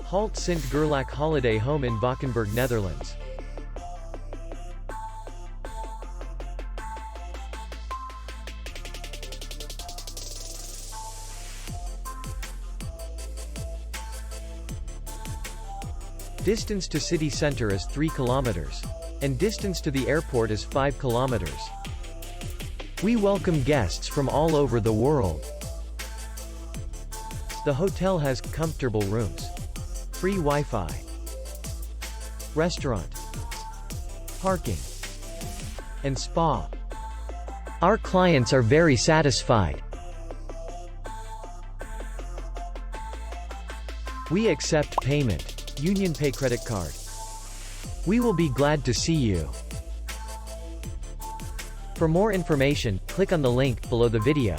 Halte Sint Gerlach holiday home in Valkenburg, Netherlands. Distance to city center is 3 kilometers. And distance to the airport is 5 kilometers. We welcome guests from all over the world. The hotel has comfortable rooms, free Wi-Fi, restaurant, parking, and spa. Our clients are very satisfied. We accept payment, UnionPay credit card. We will be glad to see you. For more information, click on the link below the video.